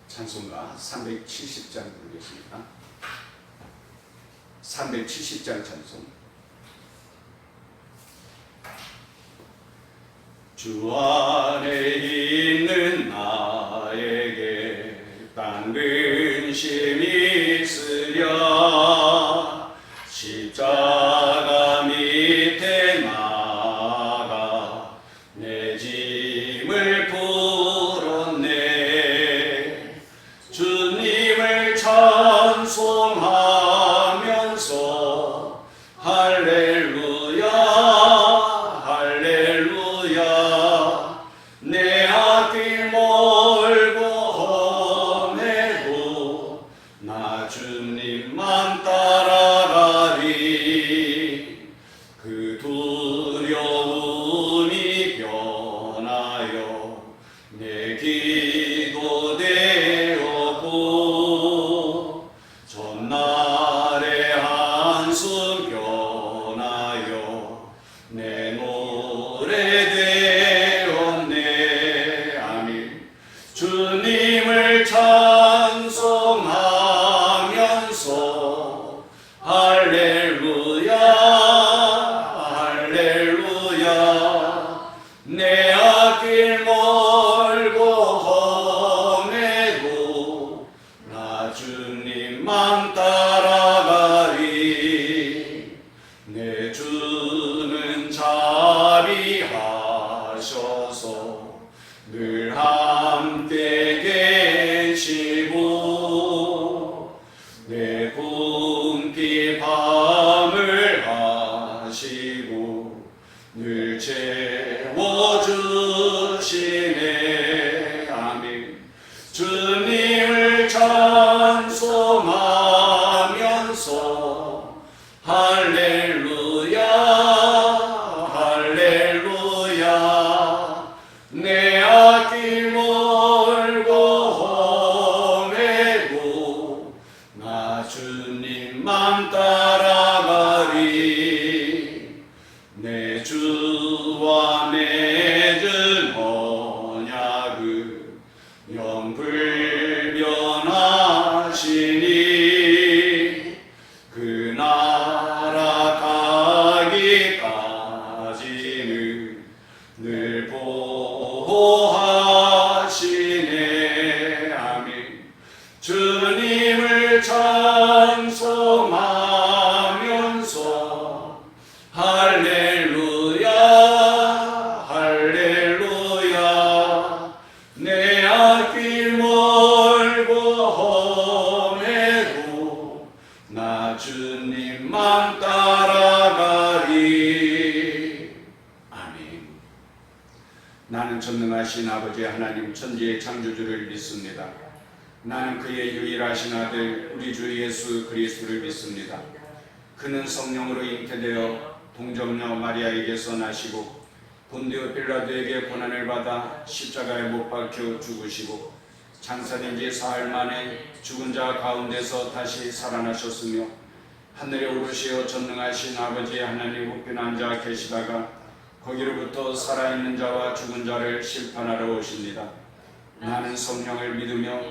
찬송가 370장 부르겠습니다. 370장 찬송. 주 안에 있는 나에게 딴 근심이 있으랴. 십자가 밑에 나가 내 짐을 풀었네. 주님을 찬송하면서 할렐루야 할렐루야. 내 앞길 멀고 험해도 나 주님만 따라가리. 그 두려움이 변하여 내 기도 되었고 전날의 한숨 변하여 내 노래 되었네. 아멘. 주님을 찬송하면서 할렐루야 할렐루야. 내 앞길 멀고 험해도 나 주님만 따라가리. 내 주는 자비하셔서 늘 함께 계시고 내 궁핍 밤을 하시고 늘 채워주시네. 아멘. 주님을 찬송하면서 할렐루야 할렐루야. 내 앞길 멀고 험해도 나 주님만 따라가리. 내 주와 맺은 언약은 영불변하시니 그 나라 가기까지는 늘 보호하시네. 아멘. 주님을 찬송하면서 할렐루야 할렐루야. 내 앞길 멀고 험해도 나 주님만 따라가리. 아멘. 나는 전능하신 아버지 하나님 천지의 창조주를 믿습니다. 나는 그의 유일하신 아들 우리 주 예수 그리스도를 믿습니다. 그는 성령으로 잉태되어 동정녀 마리아에게서 나시고 본디오 빌라도에게 고난을 받아 십자가에 못 박혀 죽으시고 장사된 지 사흘 만에 죽은 자 가운데서 다시 살아나셨으며 하늘에 오르시어 전능하신 아버지 하나님 우편 앉아 계시다가 거기로부터 살아있는 자와 죽은 자를 심판하러 오십니다. 나는 성령을 믿으며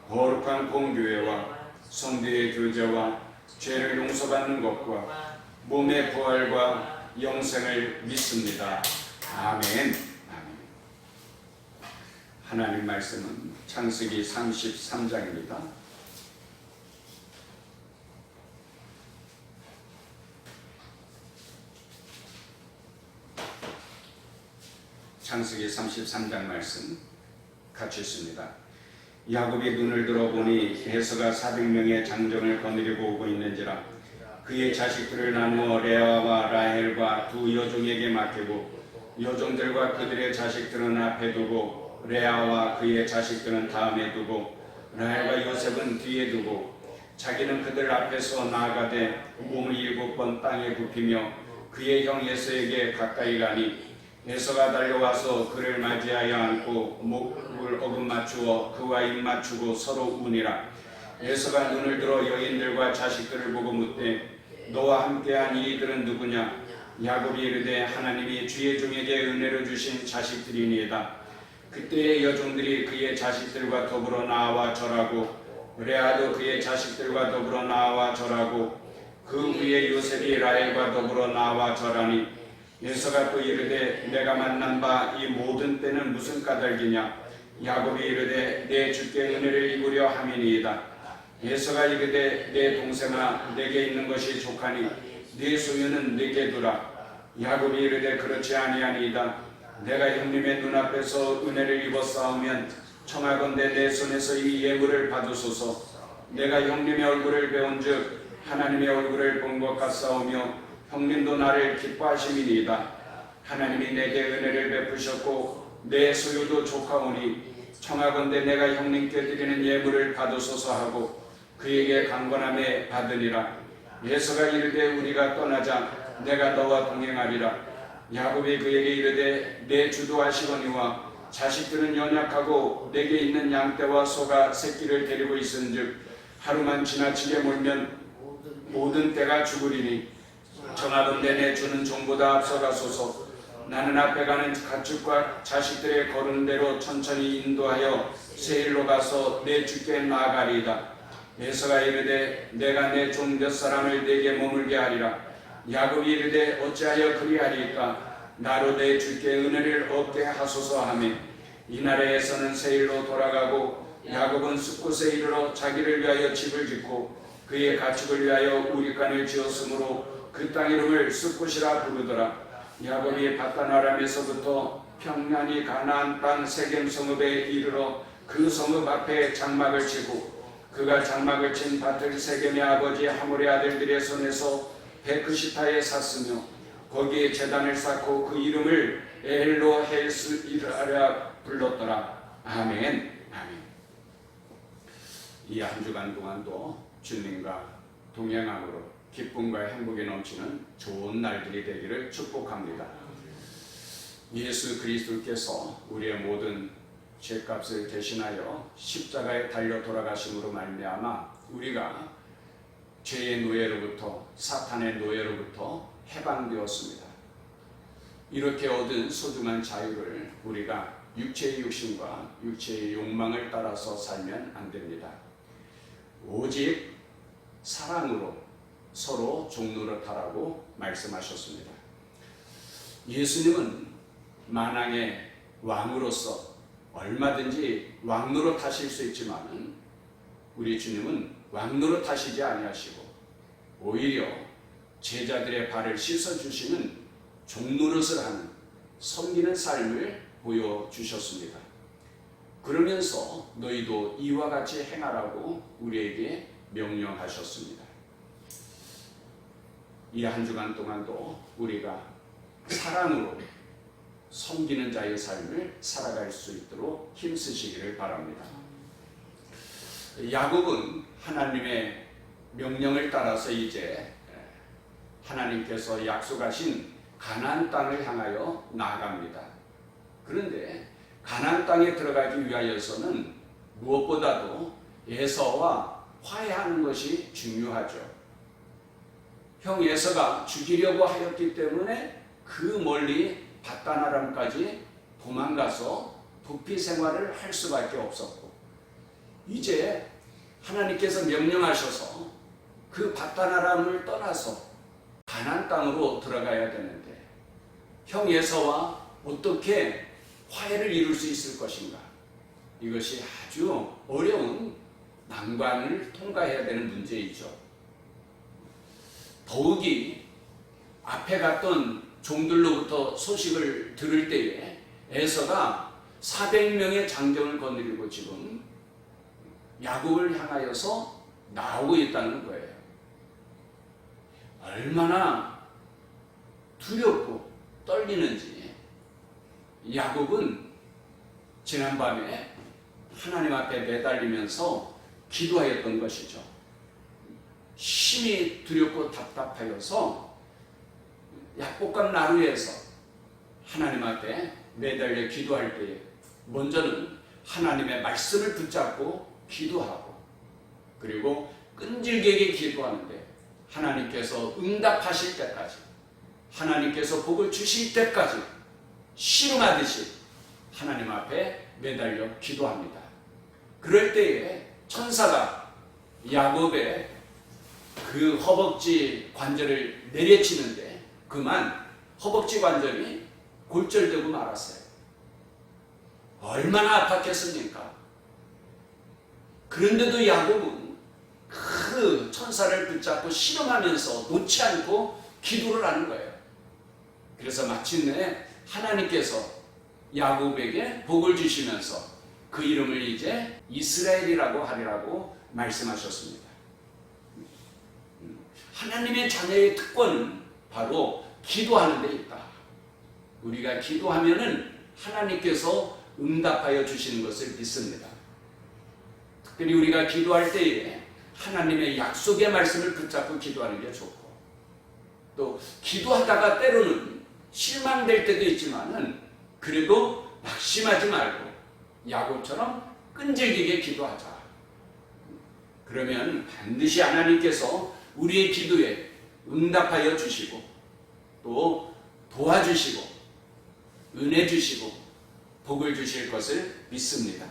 거룩한 공교회와 성도의 교제와 죄를 용서받는 것과 몸의 부활과 영생을 믿습니다. 아멘. 아멘. 하나님 말씀은 창세기 33장입니다. 창세기 33장 말씀 같이 있습니다. 야곱이 눈을 들어보니 에서가 400명의 장정을 거느리고 오고 있는지라. 그의 자식들을 나누어 레아와 라헬과 두 여종에게 맡기고 여종들과 그들의 자식들은 앞에 두고 레아와 그의 자식들은 다음에 두고 라헬과 요셉은 뒤에 두고 자기는 그들 앞에서 나아가되 몸을 7번 땅에 굽히며 그의 형 에서에게 가까이 가니 에서가 달려와서 그를 맞이하여 안고 목을 어긋맞추어 그와 입 맞추고 서로 우니라. 에서가 눈을 들어 여인들과 자식들을 보고 묻되 너와 함께한 이들은 누구냐? 야곱이 이르되 하나님이 주의 종에게 은혜로 주신 자식들이니이다. 그때의 여종들이 그의 자식들과 더불어 나와 절하고 레아도 그의 자식들과 더불어 나와 절하고 그 후에 요셉이 라헬과 더불어 나와 절하니 에서가 또 이르되 내가 만난 바 이 모든 때는 무슨 까닭이냐. 야곱이 이르되 내 주께 은혜를 입으려 함이니이다. 에서가 이르되 내 동생아 내게 있는 것이 족하니 네 소유는 내게 두라. 야곱이 이르되 그렇지 아니하니이다. 내가 형님의 눈앞에서 은혜를 입었사오면 청하건대 내 손에서 이 예물을 받으소서. 내가 형님의 얼굴을 배운즉 하나님의 얼굴을 본 것 같사오며 형님도 나를 기뻐하심이니이다. 하나님이 내게 은혜를 베푸셨고 내 소유도 족하오니 청하건대 내가 형님께 드리는 예물을 받으소서 하고 그에게 강권함에 받으니라. 에서가 이르되 우리가 떠나자. 내가 너와 동행하리라. 야곱이 그에게 이르되 내 주도하시거니와 자식들은 연약하고 내게 있는 양떼와 소가 새끼를 데리고 있은즉 하루만 지나치게 몰면 모든 떼가 죽으리니 청하건대 내 주는 종보다 앞서가소서. 나는 앞에 가는 가축과 자식들의 걸은 대로 천천히 인도하여 세일로 가서 내 주께 나아가리이다. 에서가 이르되 내가 내 종 몇 사람을 내게 머물게 하리라. 야곱이 이르되 어찌하여 그리하리이까. 나로 내 주께 은혜를 얻게 하소서 하며 이날에 에서는 세일로 돌아가고 야곱은 숫곳에 이르러 자기를 위하여 집을 짓고 그의 가축을 위하여 우리간을 지었으므로 그 땅 이름을 숫곳이라 부르더라. 야곱이 밧단아람에서부터 평안히 가나안 땅 세겜 성읍에 이르러 그 성읍 앞에 장막을 치고 그가 장막을 친 밭을 세겜의 아버지 하몰의 아들들의 손에서 베크시타에 샀으며 거기에 제단을 쌓고 그 이름을 엘로 헬스이라라 불렀더라. 아멘. 아멘. 이 한 주간 동안도 주님과 동행함으로 기쁨과 행복이 넘치는 좋은 날들이 되기를 축복합니다. 예수 그리스도께서 우리의 모든 죄값을 대신하여 십자가에 달려 돌아가심으로 말미암아 우리가 죄의 노예로부터 사탄의 노예로부터 해방되었습니다. 이렇게 얻은 소중한 자유를 우리가 육체의 욕심과 육체의 욕망을 따라서 살면 안 됩니다. 오직 사랑으로 서로 종노릇하라고 말씀하셨습니다. 예수님은 만왕의 왕으로서 얼마든지 왕노릇하실 수 있지만 우리 주님은 왕노릇하시지 아니하시고 오히려 제자들의 발을 씻어주시는 종노릇을 하는 섬기는 삶을 보여주셨습니다. 그러면서 너희도 이와 같이 행하라고 우리에게 명령하셨습니다. 이 한 주간 동안도 우리가 사랑으로 섬기는 자의 삶을 살아갈 수 있도록 힘쓰시기를 바랍니다. 야곱은 하나님의 명령을 따라서 이제 하나님께서 약속하신 가나안 땅을 향하여 나아갑니다. 그런데 가나안 땅에 들어가기 위하여서는 무엇보다도 에서와 화해하는 것이 중요하죠. 형 에서가 죽이려고 하였기 때문에 그 멀리 밧단아람까지 도망가서 부피 생활을 할 수밖에 없었고 이제 하나님께서 명령하셔서 그 밧단아람을 떠나서 가나안 땅으로 들어가야 되는데 형 에서와 어떻게 화해를 이룰 수 있을 것인가? 이것이 아주 어려운 난관을 통과해야 되는 문제이죠. 더욱이 앞에 갔던 종들로부터 소식을 들을 때에 에서가 400명의 장정을 거느리고 지금 야곱을 향하여서 나오고 있다는 거예요. 얼마나 두렵고 떨리는지 야곱은 지난밤에 하나님 앞에 매달리면서 기도하였던 것이죠. 심히 두렵고 답답하여서 약복강 나루에서 하나님 앞에 매달려 기도할 때에 먼저는 하나님의 말씀을 붙잡고 기도하고 그리고 끈질기게 기도하는데 하나님께서 응답하실 때까지 하나님께서 복을 주실 때까지 씨름하듯이 하나님 앞에 매달려 기도합니다. 그럴 때에 천사가 야곱의 그 허벅지 관절을 내려치는데 그만 허벅지 관절이 골절되고 말았어요. 얼마나 아팠겠습니까? 그런데도 야곱은 그 천사를 붙잡고 씨름하면서 놓지 않고 기도를 하는 거예요. 그래서 마침내 하나님께서 야곱에게 복을 주시면서 그 이름을 이제 이스라엘이라고 하리라고 말씀하셨습니다. 하나님의 자녀의 특권은 바로 기도하는 데 있다. 우리가 기도하면은 하나님께서 응답하여 주시는 것을 믿습니다. 특별히 우리가 기도할 때에 하나님의 약속의 말씀을 붙잡고 기도하는 게 좋고, 또 기도하다가 때로는 실망될 때도 있지만은 그래도 낙심하지 말고 야곱처럼 끈질기게 기도하자. 그러면 반드시 하나님께서 우리의 기도에 응답하여 주시고 또 도와주시고 은혜 주시고 복을 주실 것을 믿습니다.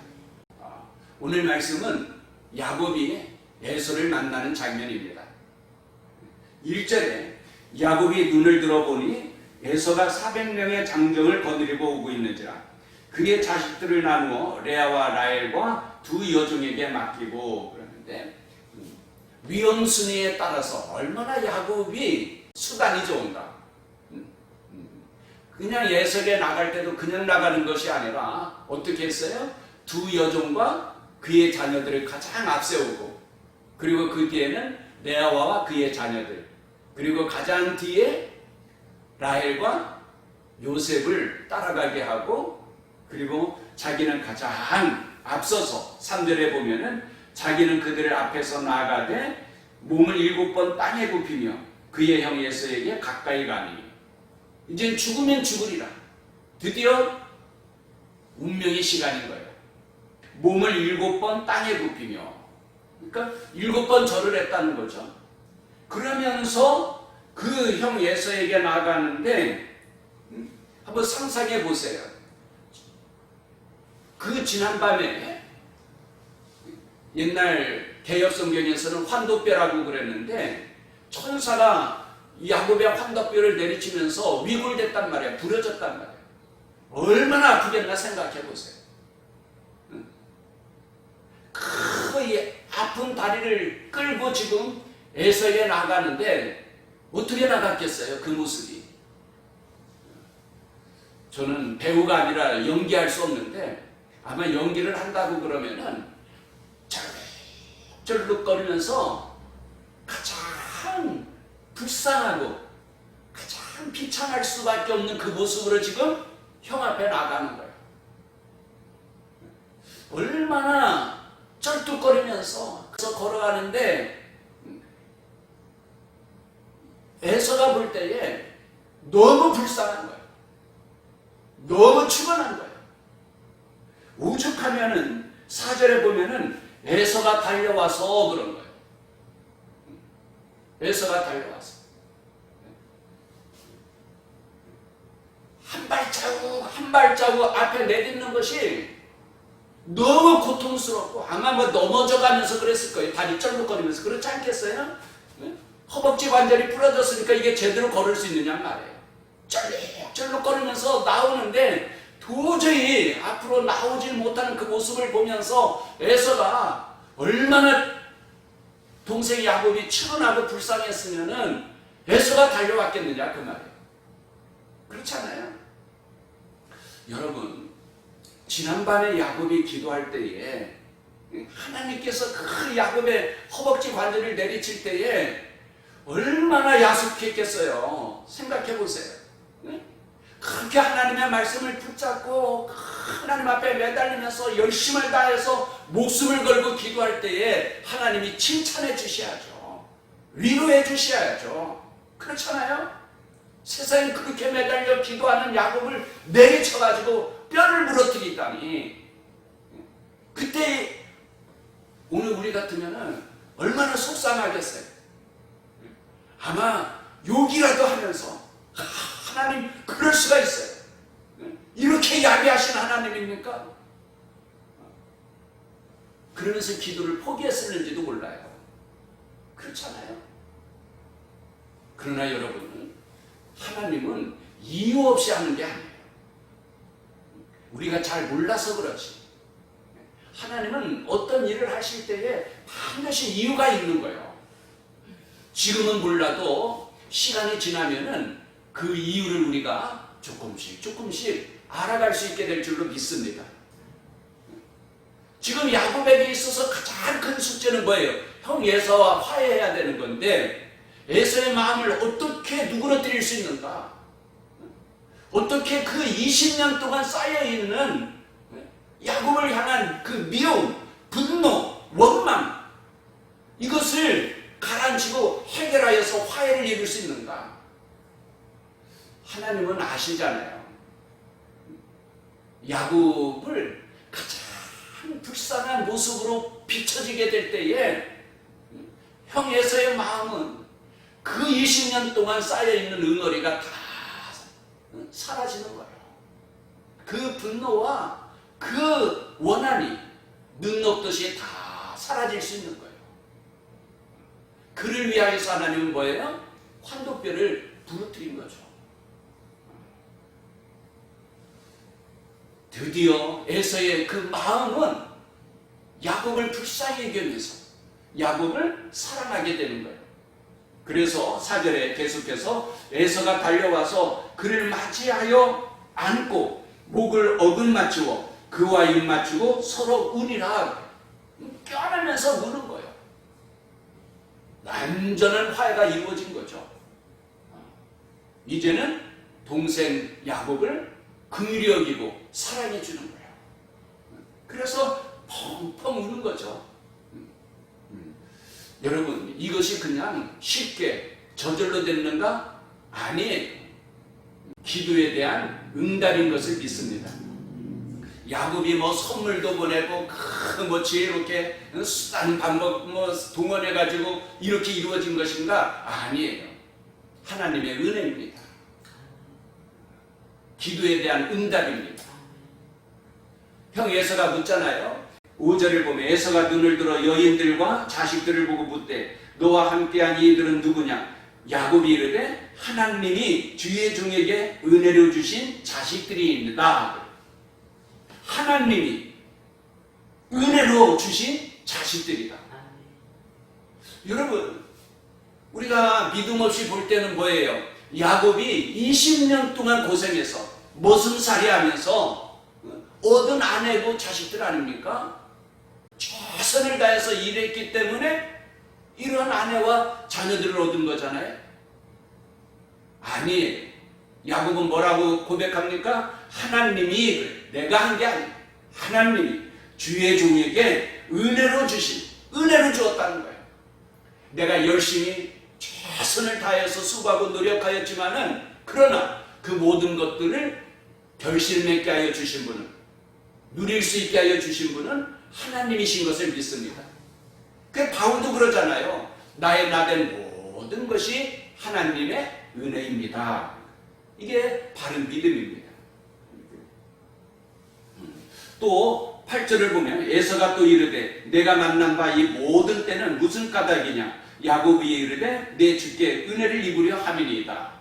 오늘 말씀은 야곱이 에서를 만나는 장면입니다. 1절에 야곱이 눈을 들어보니 에서가 400명의 장정을 거느리고 오고 있는지라 그의 자식들을 나누어 레아와 라헬과 두 여종에게 맡기고 그러는데, 위험순위에 따라서 얼마나 야곱이 수단이 좋은가. 그냥 예석에 나갈 때도 그냥 나가는 것이 아니라 어떻게 했어요? 두 여종과 그의 자녀들을 가장 앞세우고, 그리고 그 뒤에는 레아와 그의 자녀들, 그리고 가장 뒤에 라헬과 요셉을 따라가게 하고, 그리고 자기는 가장 앞서서 3절에 보면은 자기는 그들을 앞에서 나아가되 몸을 7번 땅에 굽히며 그의 형 에서에게 가까이 가니 이제 죽으면 죽으리라. 드디어 운명의 시간인 거예요. 몸을 7번 땅에 굽히며, 그러니까 7번 절을 했다는 거죠. 그러면서 그 형 에서에게 나아가는데 한번 상상해 보세요. 그 지난밤에 옛날 개역성경에서는 환도뼈라고 그랬는데 천사가 야곱의 환도뼈를 내리치면서 위골됐단 말이에요. 부러졌단 말이에요. 얼마나 아프겠나 생각해 보세요. 그 아픈 다리를 끌고 지금 에서에 나가는데 어떻게 나갔겠어요? 그 모습이. 저는 배우가 아니라 연기할 수 없는데 아마 연기를 한다고 그러면은 쩔룩거리면서 가장 불쌍하고 가장 비참할 수밖에 없는 그 모습으로 지금 형 앞에 나가는 거예요. 얼마나 쩔뚝거리면서 걸어가는데 에서가 볼 때에 너무 불쌍한 거예요. 너무 추건한 거예요. 오죽하면은 4절에 보면은 에서가 달려와서 그런 거예요. 에서가 달려와서 한 발자국 한 발자국 앞에 내딛는 것이 너무 고통스럽고 아마 뭐 넘어져가면서 그랬을 거예요. 다리 쩔룩거리면서. 그렇지 않겠어요? 허벅지 관절이 부러졌으니까 이게 제대로 걸을 수 있느냐 말이에요. 쩔룩거리면서 나오는데 도저히 앞으로 나오질 못하는 그 모습을 보면서 에서가 얼마나 동생 야곱이 치근하고 불쌍했으면은 에서가 달려왔겠느냐 그 말이에요. 그렇잖아요. 여러분, 지난밤에 야곱이 기도할 때에 하나님께서 그 야곱의 허벅지 관절을 내리칠 때에 얼마나 야속했겠어요. 생각해 보세요. 그렇게 하나님의 말씀을 붙잡고 하나님 앞에 매달리면서 열심을 다해서 목숨을 걸고 기도할 때에 하나님이 칭찬해 주셔야죠. 위로해 주셔야죠. 그렇잖아요. 세상에 그렇게 매달려 기도하는 야곱을 내리쳐가지고 뼈를 부러뜨리다니, 그때 오늘 우리 같으면 얼마나 속상하겠어요. 아마 욕이라도 하면서 하나님 그럴 수가 있어요. 이렇게 야비하신 하나님입니까? 그러면서 기도를 포기했을는지도 몰라요. 그렇잖아요. 그러나 여러분, 하나님은 이유 없이 하는 게 아니에요. 우리가 잘 몰라서 그렇지. 하나님은 어떤 일을 하실 때에 반드시 이유가 있는 거예요. 지금은 몰라도 시간이 지나면은 그 이유를 우리가 조금씩 알아갈 수 있게 될 줄로 믿습니다. 지금 야곱에게 있어서 가장 큰 숙제는 뭐예요? 형 에서와 화해해야 되는 건데 에서의 마음을 어떻게 누그러뜨릴 수 있는가? 어떻게 그 20년 동안 쌓여있는 야곱을 향한 그 미움, 분노, 원망 이것을 가라앉히고 해결하여서 화해를 이룰 수 있는가? 하나님은 아시잖아요. 야곱을 가장 불쌍한 모습으로 비춰지게 될 때에 형 에서의 마음은 그 20년 동안 쌓여있는 응어리가 다 사라지는 거예요. 그 분노와 그 원한이 눈 녹듯이 다 사라질 수 있는 거예요. 그를 위하여서 하나님은 뭐예요? 환도뼈를 부러뜨린 거죠. 드디어 에서의 그 마음은 야곱을 불쌍히 여기면서 야곱을 사랑하게 되는 거예요. 그래서 4절에 계속해서 에서가 달려와서 그를 맞이하여 안고 목을 어긋맞추어 그와 입 맞추고 서로 우니라 껴안으면서 우는 거예요. 완전한 화해가 이루어진 거죠. 이제는 동생 야곱을 긍휼히 여기고 사랑해 주는 거예요. 그래서 펑펑 우는 거죠. 여러분, 이것이 그냥 쉽게 저절로 됐는가? 아니에요. 기도에 대한 응답인 것을 믿습니다. 야곱이 뭐 선물도 보내고 뭐 지혜롭게 수단 방법 뭐 동원해 가지고 이렇게 이루어진 것인가? 아니에요. 하나님의 은혜입니다. 기도에 대한 응답입니다. 형 에서가 묻잖아요. 5절을 보면 에서가 눈을 들어 여인들과 자식들을 보고 묻되 너와 함께한 이들은 누구냐? 야곱이 이르되 하나님이 주의 종에게 은혜로 주신 자식들이입니다. 하나님이 은혜로 주신 자식들이다. 여러분, 우리가 믿음 없이 볼 때는 뭐예요? 야곱이 20년 동안 고생해서 머슴살이 하면서 얻은 아내고 자식들 아닙니까? 최선을 다해서 일했기 때문에 이런 아내와 자녀들을 얻은 거잖아요. 아니에요. 야곱은 뭐라고 고백합니까? 하나님이 내가 한 게 아니에요. 하나님이 주의 종에게 은혜로 주었다는 거예요. 내가 열심히 최선을 다해서 수고하고 노력하였지만은 그러나 그 모든 것들을 결실맺게 하여 주신 분은, 누릴 수 있게 하여 주신 분은 하나님이신 것을 믿습니다. 그 바울도 그러잖아요. 나의 나된 모든 것이 하나님의 은혜입니다. 이게 바른 믿음입니다. 또 8절을 보면 에서가 또 이르되 내가 만난 바 이 모든 때는 무슨 까닭이냐? 야곱이 이르되 내 주께 은혜를 입으려 함이니이다.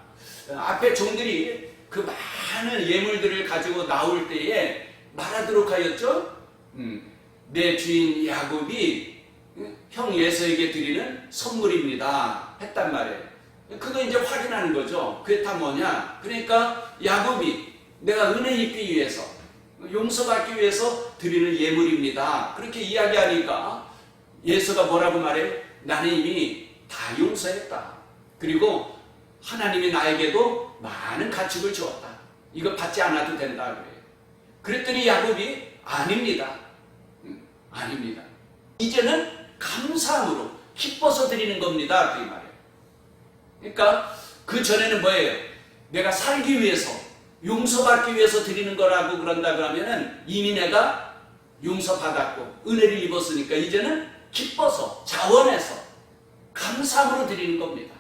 앞에 종들이 그 많은 예물들을 가지고 나올 때에 말하도록 하였죠. 내 주인 야곱이 형 에서에게 드리는 선물입니다 했단 말이에요. 그거 이제 확인하는 거죠. 그게 다 뭐냐? 그러니까 야곱이 내가 은혜 입기 위해서, 용서받기 위해서 드리는 예물입니다. 그렇게 이야기하니까 에서가 뭐라고 말해요? 나는 이미 다 용서했다. 그리고 하나님이 나에게도 많은 가축을 주었다. 이거 받지 않아도 된다 그래요. 그랬더니 야곱이 아닙니다. 아닙니다. 이제는 감사함으로 기뻐서 드리는 겁니다. 그 말이에요. 그러니까 그 전에는 뭐예요? 내가 살기 위해서, 용서받기 위해서 드리는 거라고 그런다 그러면은 이미 내가 용서받았고 은혜를 입었으니까 이제는 기뻐서, 자원해서, 감사함으로 드리는 겁니다.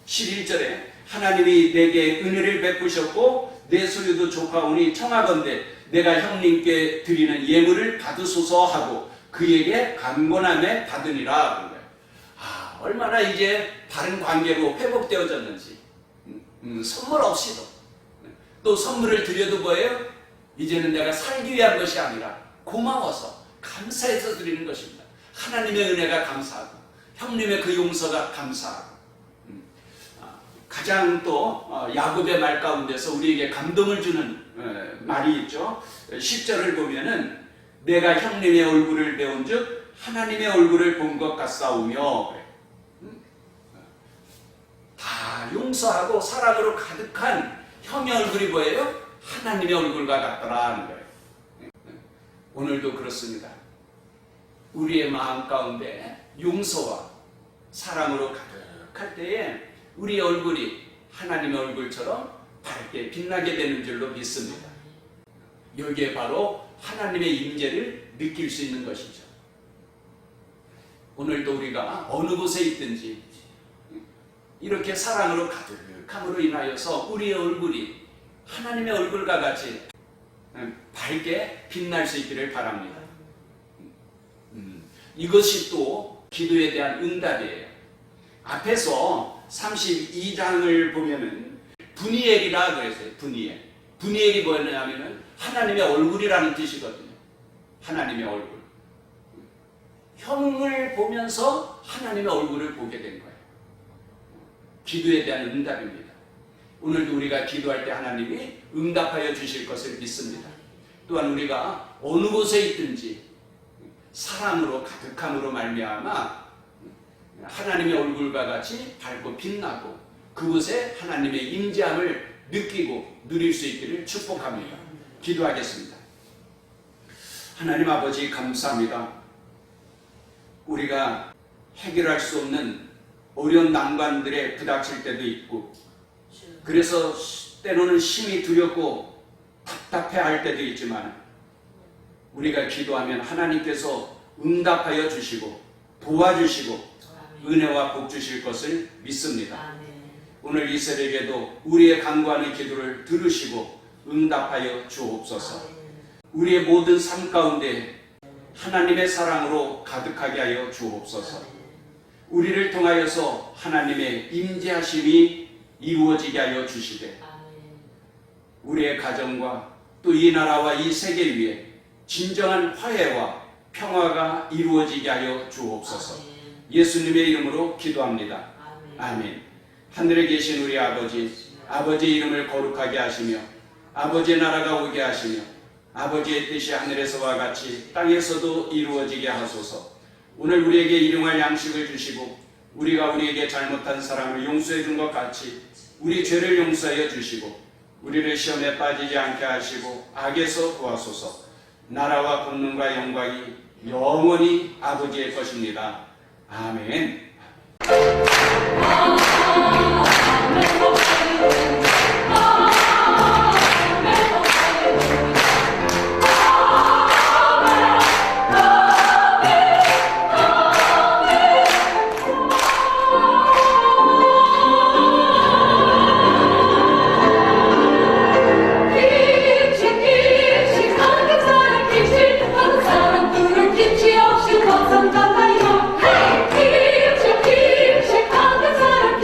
11절에 하나님이 내게 은혜를 베푸셨고 내 소유도 좁아오니 청하건대 내가 형님께 드리는 예물을 받으소서 하고 그에게 간곤함에 받으니라 그런 거예요. 얼마나 이제 바른 관계로 회복되어졌는지. 선물 없이도 또 선물을 드려도 뭐예요? 이제는 내가 살기 위한 것이 아니라 고마워서 감사해서 드리는 것입니다. 하나님의 은혜가 감사하고 형님의 그 용서가 감사하고. 가장 또 야곱의 말 가운데서 우리에게 감동을 주는 말이 있죠. 10절을 보면은 내가 형님의 얼굴을 배운즉 하나님의 얼굴을 본 것 같사오며, 다 용서하고 사랑으로 가득한 형의 얼굴이 뭐예요? 하나님의 얼굴과 같더라 하는 거예요. 오늘도 그렇습니다. 우리의 마음 가운데 용서와 사랑으로 가득할 때에 우리의 얼굴이 하나님의 얼굴처럼 밝게 빛나게 되는 줄로 믿습니다. 여기에 바로 하나님의 임재를 느낄 수 있는 것이죠. 오늘도 우리가 어느 곳에 있든지 이렇게 사랑으로 가득함으로 인하여서 우리의 얼굴이 하나님의 얼굴과 같이 밝게 빛날 수 있기를 바랍니다. 이것이 또 기도에 대한 응답이에요. 앞에서 32장을 보면은 분이엘이라 그랬어요. 분이엘. 분이엘이 뭐였냐면은 하나님의 얼굴이라는 뜻이거든요. 하나님의 얼굴. 형을 보면서 하나님의 얼굴을 보게 된 거예요. 기도에 대한 응답입니다. 오늘도 우리가 기도할 때 하나님이 응답하여 주실 것을 믿습니다. 또한 우리가 어느 곳에 있든지 사랑으로 가득함으로 말미암아 하나님의 얼굴과 같이 밝고 빛나고 그곳에 하나님의 임재함을 느끼고 누릴 수 있기를 축복합니다. 기도하겠습니다. 하나님 아버지 감사합니다. 우리가 해결할 수 없는 어려운 난관들에 부닥칠 때도 있고 그래서 때로는 심히 두렵고 답답해할 때도 있지만 우리가 기도하면 하나님께서 응답하여 주시고 도와주시고 은혜와 복 주실 것을 믿습니다. 오늘 이 새벽에도 우리의 간구하는 기도를 들으시고 응답하여 주옵소서. 우리의 모든 삶 가운데 하나님의 사랑으로 가득하게 하여 주옵소서. 우리를 통하여서 하나님의 임재하심이 이루어지게 하여 주시되 우리의 가정과 또 이 나라와 이 세계 위에 진정한 화해와 평화가 이루어지게 하여 주옵소서. 예수님의 이름으로 기도합니다. 아멘. 하늘에 계신 우리 아버지, 아버지의 이름을 거룩하게 하시며 아버지의 나라가 오게 하시며 아버지의 뜻이 하늘에서와 같이 땅에서도 이루어지게 하소서. 오늘 우리에게 일용할 양식을 주시고 우리가 우리에게 잘못한 사람을 용서해 준 것 같이 우리 죄를 용서하여 주시고 우리를 시험에 빠지지 않게 하시고 악에서 구하소서. 나라와 권능과 영광이 영원히 아버지의 것입니다. 아멘. 김치 없이 걷던 던다이요. 김치 하는 사람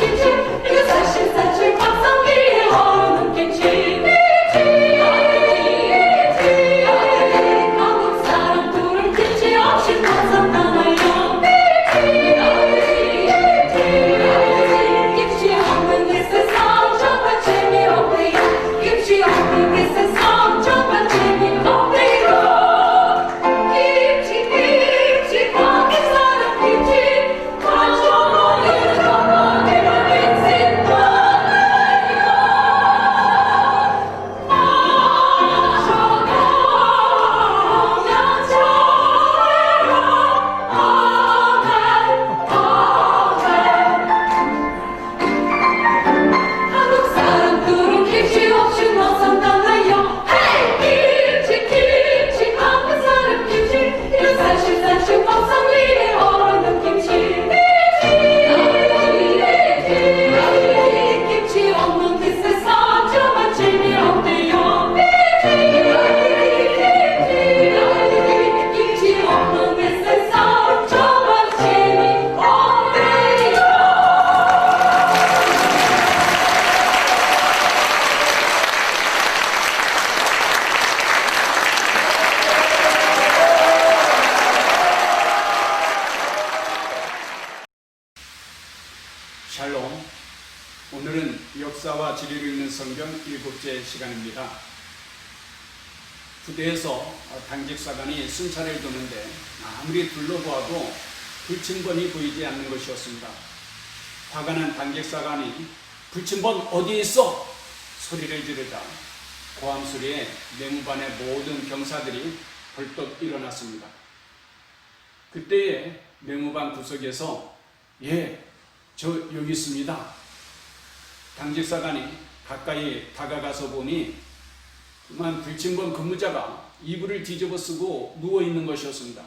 역사와 지리를 읽는 성경 7째 시간입니다. 부대에서 당직사관이 순찰을 도는데 아무리 둘러보아도 불침번이 보이지 않는 것이었습니다. 화가 난 당직사관이 불침번 어디에 있어? 소리를 지르자 고함 소리에 내무반의 모든 병사들이 벌떡 일어났습니다. 그때에 내무반 구석에서 저 여기 있습니다. 당직사관이 가까이 다가가서 보니 그만 불침번 근무자가 이불을 뒤집어 쓰고 누워있는 것이었습니다.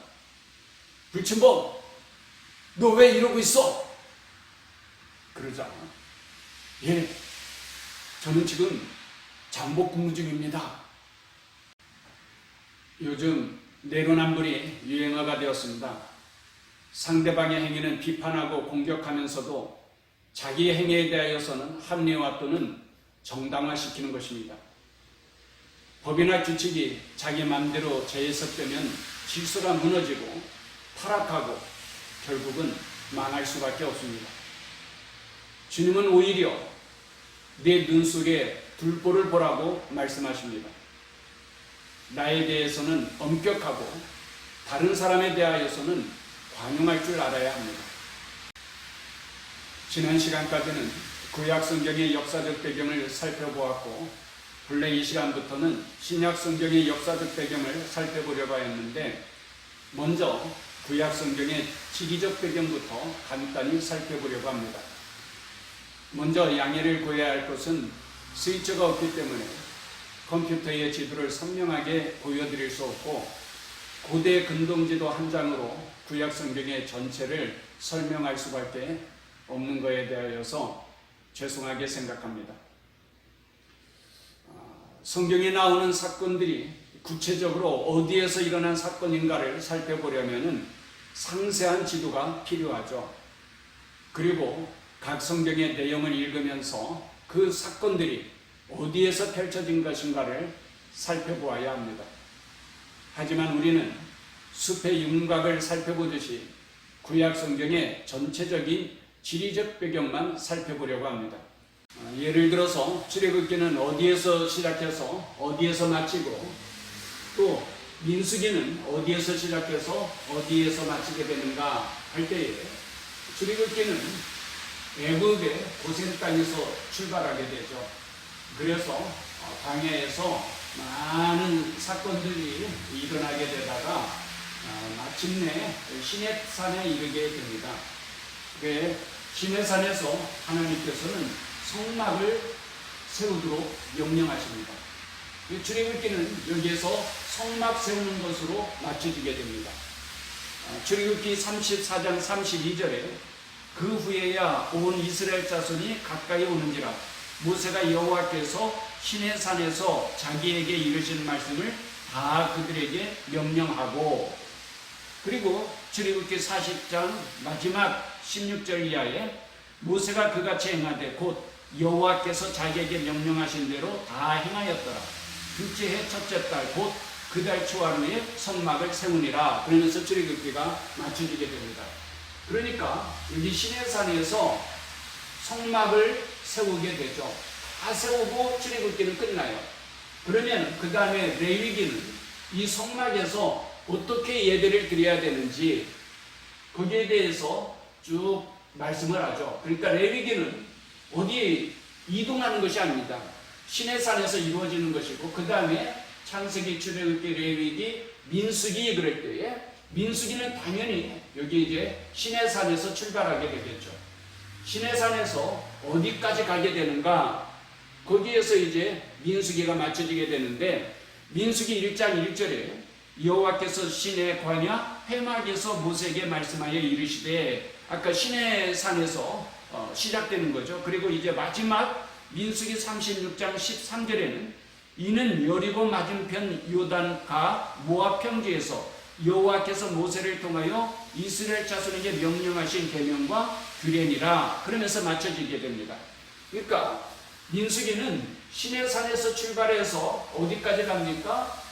불침번, 너 왜 이러고 있어? 그러자 저는 지금 잠복 근무 중입니다. 요즘 내로남불이 유행어가 되었습니다. 상대방의 행위는 비판하고 공격하면서도 자기의 행위에 대하여서는 합리화 또는 정당화시키는 것입니다. 법이나 규칙이 자기 마음대로 재해석되면 질서가 무너지고 타락하고 결국은 망할 수밖에 없습니다. 주님은 오히려 내 눈 속에 둘보를 보라고 말씀하십니다. 나에 대해서는 엄격하고 다른 사람에 대하여서는 관용할 줄 알아야 합니다. 지난 시간까지는 구약 성경의 역사적 배경을 살펴보았고 본래 이 시간부터는 신약 성경의 역사적 배경을 살펴보려고 했는데 먼저 구약 성경의 지리적 배경부터 간단히 살펴보려고 합니다. 먼저 양해를 구해야 할 것은 스위처가 없기 때문에 컴퓨터의 지도를 선명하게 보여드릴 수 없고 고대 근동지도 한 장으로 구약 성경의 전체를 설명할 수밖에 없는 것에 대하여서 죄송하게 생각합니다. 성경에 나오는 사건들이 구체적으로 어디에서 일어난 사건인가를 살펴보려면 상세한 지도가 필요하죠. 그리고 각 성경의 내용을 읽으면서 그 사건들이 어디에서 펼쳐진 것인가를 살펴보아야 합니다. 하지만 우리는 숲의 윤곽을 살펴보듯이 구약 성경의 전체적인 지리적 배경만 살펴보려고 합니다. 예를 들어서 출애굽기는 어디에서 시작해서 어디에서 마치고 또 민수기는 어디에서 시작해서 어디에서 마치게 되는가 할 때에 출애굽기는 애굽의 고센 땅에서 출발하게 되죠. 그래서 광야에서 많은 사건들이 일어나게 되다가 마침내 시내산에 이르게 됩니다. 시내산에서 하나님께서는 성막을 세우도록 명령하십니다. 출애굽기는 여기에서 성막 세우는 것으로 맞춰지게 됩니다. 출애굽기 34장 32절에 그 후에야 온 이스라엘 자손이 가까이 오는지라 모세가 여호와께서 시내산에서 자기에게 이르신 말씀을 다 그들에게 명령하고 그리고 출애굽기 40장 마지막 16절 이하에 모세가 그같이 행하되 곧 여호와께서 자기에게 명령하신 대로 다 행하였더라. 둘째 해 첫째 달 곧 그 달 초하루에 성막을 세우니라. 그러면서 출애굽기가 맞춰지게 됩니다. 그러니까 여기 시내산에서 성막을 세우게 되죠. 다 세우고 출애굽기는 끝나요. 그러면 그 다음에 레위기는 이 성막에서 어떻게 예배를 드려야 되는지 거기에 대해서 쭉 말씀을 하죠. 그러니까 레위기는 어디에 이동하는 것이 아닙니다. 시내산에서 이루어지는 것이고 그 다음에 창세기, 출애굽기, 레위기, 민수기 그럴 때에 민수기는 당연히 여기 이제 시내산에서 출발하게 되겠죠. 시내산에서 어디까지 가게 되는가? 거기에서 이제 민수기가 맞춰지게 되는데 민수기 1장 1절에 여호와께서 시내 광야 회막에서 모세에게 말씀하여 이르시되 아까 시내산에서 시작되는 거죠. 그리고 이제 마지막 민수기 36장 13절에는 이는 여리고 맞은편 요단가 모압 평지에서 여호와께서 모세를 통하여 이스라엘 자손에게 명령하신 계명과 규례니라 그러면서 맞춰지게 됩니다. 그러니까 민수기는 시내산에서 출발해서 어디까지 갑니까?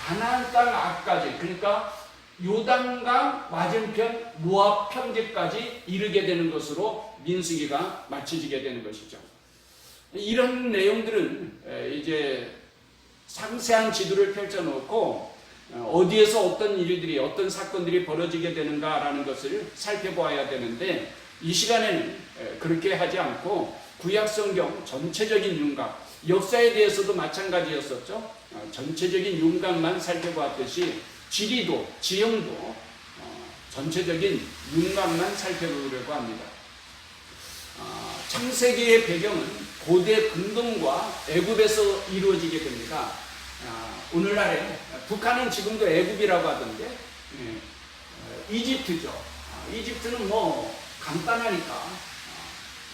가나안 땅 앞까지, 그러니까 요단강 맞은편 모압 평지까지 이르게 되는 것으로 민수기가 맞춰지게 되는 것이죠. 이런 내용들은 이제 상세한 지도를 펼쳐놓고 어디에서 어떤 일들이 어떤 사건들이 벌어지게 되는가라는 것을 살펴보아야 되는데 이 시간에는 그렇게 하지 않고 구약성경 전체적인 윤곽, 역사에 대해서도 마찬가지였었죠. 전체적인 윤곽만 살펴보았듯이 지리도 지형도 전체적인 윤곽만 살펴보려고 합니다. 창세기의 배경은 고대 근동과 애굽에서 이루어지게 됩니다. 오늘날에 북한은 지금도 애굽이라고 하던데 이집트죠. 이집트는 뭐 간단하니까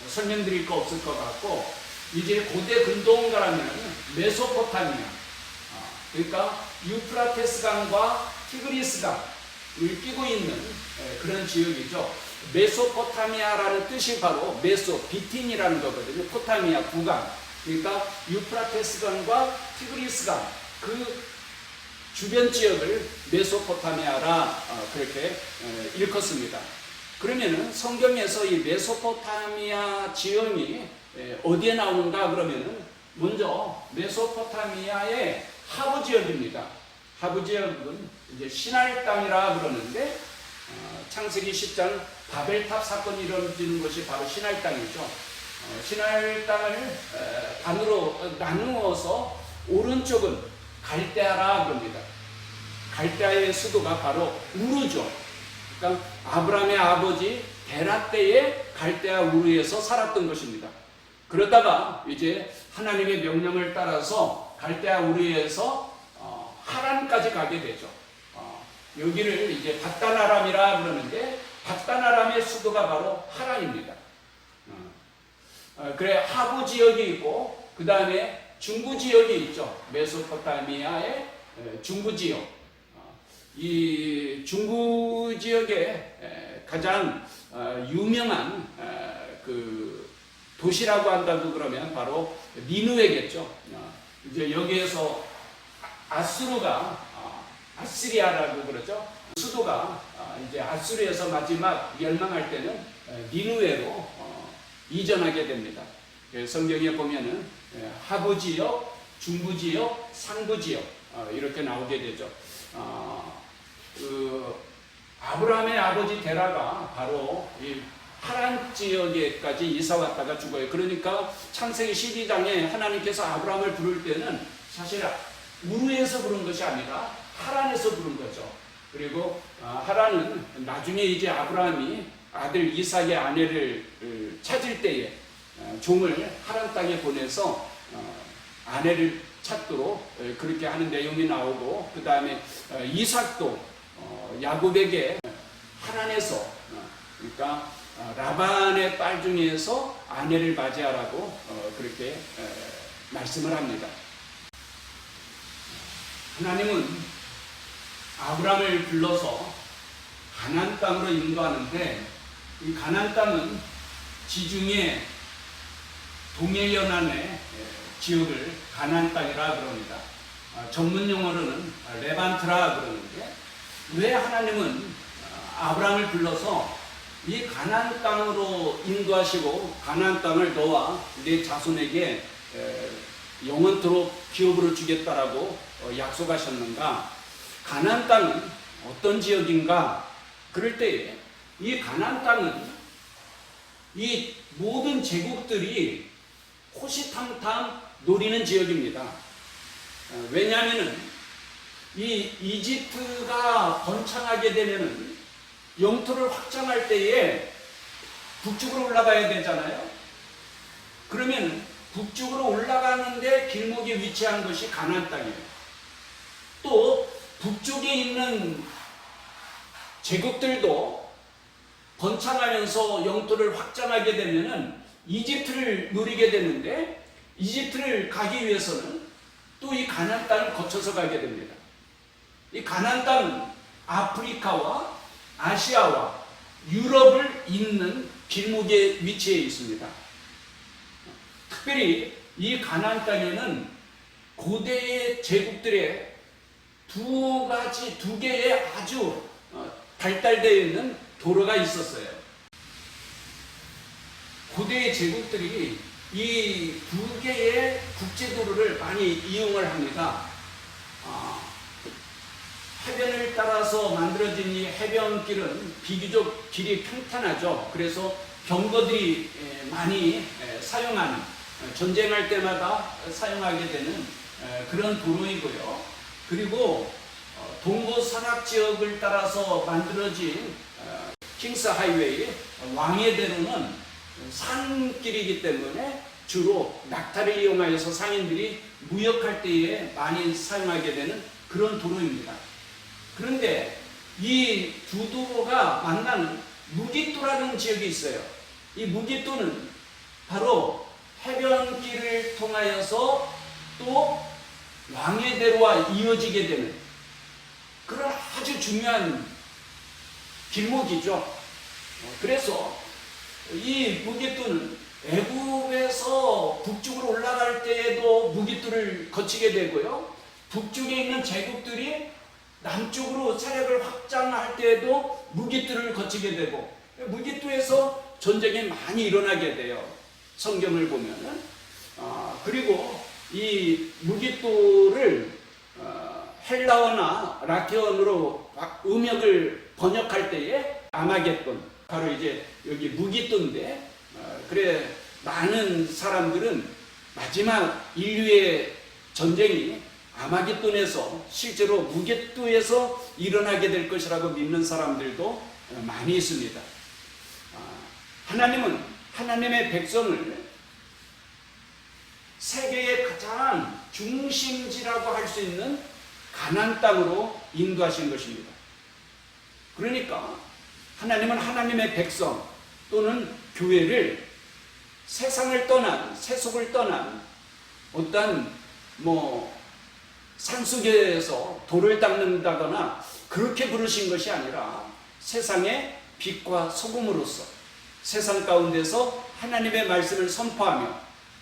설명드릴 거 없을 것 같고 이제 고대 근동가라면 메소포타미아, 그러니까 유프라테스 강과 티그리스 강을 끼고 있는 그런 지역이죠. 메소포타미아라는 뜻이 바로 메소, 비틴이라는 거거든요. 포타미아, 구강. 그러니까 유프라테스 강과 티그리스 강, 그 주변 지역을 메소포타미아라 그렇게 일컫습니다. 그러면은 성경에서 이 메소포타미아 지형이 어디에 나오는가 그러면은 먼저 메소포타미아의 하부 지역입니다. 하부 지역은 이제 시날 땅이라 그러는데 창세기 10장 바벨탑 사건이 이루어지는 것이 바로 시날 땅이죠. 시날 땅을 반으로 나누어서 오른쪽은 갈대아라 그럽니다. 갈대아의 수도가 바로 우르죠. 그러니까 아브라함의 아버지 데라 때에 갈대아 우르에서 살았던 것입니다. 그러다가 이제 하나님의 명령을 따라서 갈대아 우르에서 하란까지 가게 되죠. 여기를 이제 밧단아람이라 그러는데 밧단아람의 수도가 바로 하란입니다. 그래 하부 지역이 있고 그 다음에 중부 지역이 있죠. 메소포타미아의 중부 지역. 이 중부 지역에 가장 유명한 그 도시라고 한다고 그러면 바로 니느웨겠죠. 이제 여기에서 아수르가 아시리아라고 그러죠. 수도가 이제 아수르에서 마지막 멸망할 때는 니느웨로 이전하게 됩니다. 성경에 보면은 하부 지역, 중부 지역, 상부 지역 이렇게 나오게 되죠. 그 아브라함의 아버지 데라가 바로 이 하란 지역에까지 이사 왔다가 죽어요. 그러니까 창세기 12장에 하나님께서 아브라함을 부를 때는 사실 우르에서 부른 것이 아니라 하란에서 부른 거죠. 그리고 하란은 나중에 이제 아브라함이 아들 이삭의 아내를 찾을 때에 종을 하란 땅에 보내서 아내를 찾도록 그렇게 하는 내용이 나오고 그 다음에 이삭도 야곱에게 하란에서 그러니까 라반의 딸 중에서 아내를 맞이하라고 그렇게 말씀을 합니다. 하나님은 아브라함을 불러서 가나안 땅으로 인도하는데 이 가나안 땅은 지중해 동해연안의 지역을 가나안 땅이라 그럽니다. 전문 용어로는 레반트라 그러는데 왜 하나님은 아브라함을 불러서 이 가나안 땅으로 인도하시고 가나안 땅을 너와 내 자손에게 영원토록 기업으로 주겠다라고 약속하셨는가? 가나안 땅은 어떤 지역인가? 그럴 때에 이 가나안 땅은 이 모든 제국들이 호시탐탐 노리는 지역입니다. 왜냐하면 이 이집트가 번창하게 되면은 영토를 확장할 때에 북쪽으로 올라가야 되잖아요. 그러면 북쪽으로 올라가는데 길목에 위치한 것이 가나안 땅이에요. 또 북쪽에 있는 제국들도 번창하면서 영토를 확장하게 되면은 이집트를 누리게 되는데 이집트를 가기 위해서는 또 이 가나안 땅을 거쳐서 가게 됩니다. 이 가나안 땅은 아프리카와 아시아와 유럽을 잇는 길목에 위치해 있습니다. 특별히 이 가나안 땅에는 고대의 제국들의 두 개의 아주 발달되어 있는 도로가 있었어요. 고대의 제국들이 이 두 개의 국제도로를 많이 이용을 합니다. 해변을 따라서 만들어진 이 해변길은 비교적 길이 평탄하죠. 그래서 병거들이 많이 사용하는, 전쟁할 때마다 사용하게 되는 그런 도로이고요. 그리고 동부 산악 지역을 따라서 만들어진 킹스 하이웨이, 왕의 대로는 산길이기 때문에 주로 낙타를 이용하여서 상인들이 무역할 때에 많이 사용하게 되는 그런 도로입니다. 그런데 이 두 도로가 만나는 무깃도라는 지역이 있어요. 이 무깃도는 바로 해변길을 통하여서 또 왕의대로와 이어지게 되는 그런 아주 중요한 길목이죠. 그래서 이 무깃도는 애굽에서 북쪽으로 올라갈 때에도 무깃도를 거치게 되고요. 북쪽에 있는 제국들이 남쪽으로 세력을 확장할 때에도 무깃도를 거치게 되고, 무깃도에서 전쟁이 많이 일어나게 돼요. 성경을 보면은. 그리고 이 무깃도를 헬라어나 라틴어로 음역을 번역할 때에 아마겟돈, 바로 이제 여기 무깃도인데, 그래 많은 사람들은 마지막 인류의 전쟁이 아마겟돈에서 실제로 무깃도에서 일어나게 될 것이라고 믿는 사람들도 많이 있습니다. 하나님은 하나님의 백성을 세계의 가장 중심지라고 할 수 있는 가나안 땅으로 인도하신 것입니다. 그러니까 하나님은 하나님의 백성 또는 교회를 세상을 떠난, 세속을 떠난 어떤 산속에서 돌을 닦는다거나 그렇게 부르신 것이 아니라 세상의 빛과 소금으로서 세상 가운데서 하나님의 말씀을 선포하며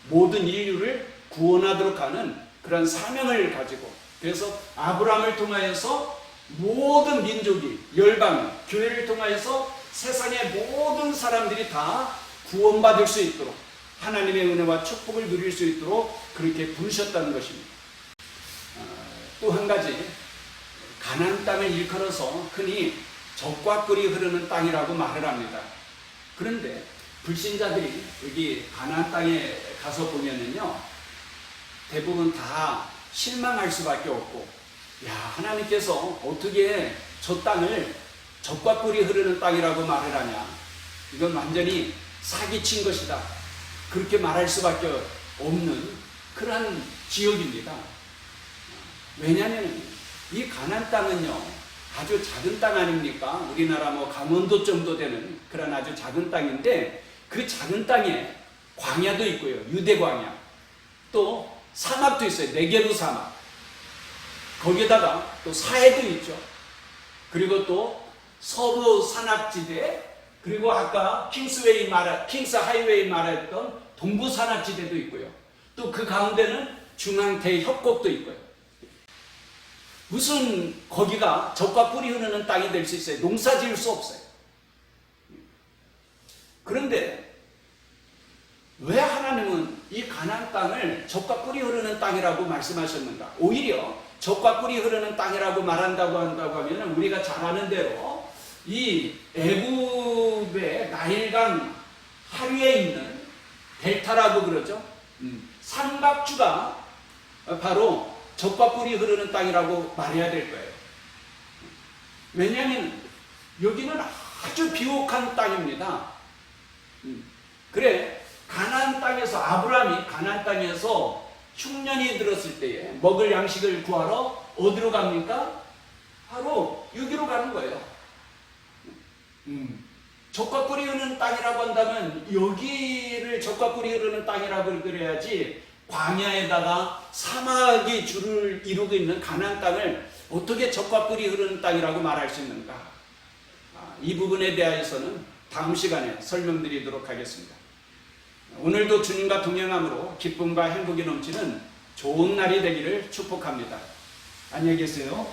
모든 인류를 구원하도록 하는 그런 사명을 가지고, 그래서 아브라함을 통하여서 모든 민족이, 열방이 교회를 통하여서 세상의 모든 사람들이 다 구원받을 수 있도록 하나님의 은혜와 축복을 누릴 수 있도록 그렇게 부르셨다는 것입니다. 또 한 가지, 가나안 땅을 일컬어서 흔히 젖과 꿀이 흐르는 땅이라고 말을 합니다. 그런데 불신자들이 여기 가나안 땅에 가서 보면은요, 대부분 다 실망할 수밖에 없고, 야, 하나님께서 어떻게 저 땅을 젖과 꿀이 흐르는 땅이라고 말을 하냐, 이건 완전히 사기친 것이다, 그렇게 말할 수밖에 없는 그러한 지역입니다. 왜냐하면 이 가나안 땅은요, 아주 작은 땅 아닙니까? 우리나라 강원도 정도 되는 그런 아주 작은 땅인데, 그 작은 땅에 광야도 있고요, 유대 광야, 또 사막도 있어요, 네게부 사막, 거기에다가 또 사해도 있죠. 그리고 또 서부 산악지대, 그리고 아까 킹스 하이웨이 말했던 동부 산악지대도 있고요. 또 그 가운데는 중앙 대협곡도 있고요. 무슨 거기가 젖과 꿀이 흐르는 땅이 될 수 있어요? 농사 지을 수 없어요. 그런데 왜 하나님은 이 가나안 땅을 젖과 꿀이 흐르는 땅이라고 말씀하셨는가? 오히려 젖과 꿀이 흐르는 땅이라고 말한다고 하면 우리가 잘 아는 대로 이 애굽의 나일강 하류에 있는 델타라고 그러죠. 삼각주가 바로 젖과 꿀이 흐르는 땅이라고 말해야 될 거예요. 왜냐하면 여기는 아주 비옥한 땅입니다. 그래, 가나안 땅에서, 아브라함이 가나안 땅에서 흉년이 들었을 때에 먹을 양식을 구하러 어디로 갑니까? 바로 여기로 가는 거예요. 젖과 꿀이 흐르는 땅이라고 한다면 여기를 젖과 꿀이 흐르는 땅이라고 그래야지, 광야에다가 사막이 줄을 이루고 있는 가나안 땅을 어떻게 젖과 꿀이 흐르는 땅이라고 말할 수 있는가? 이 부분에 대해서는 다음 시간에 설명드리도록 하겠습니다. 오늘도 주님과 동행함으로 기쁨과 행복이 넘치는 좋은 날이 되기를 축복합니다. 안녕히 계세요.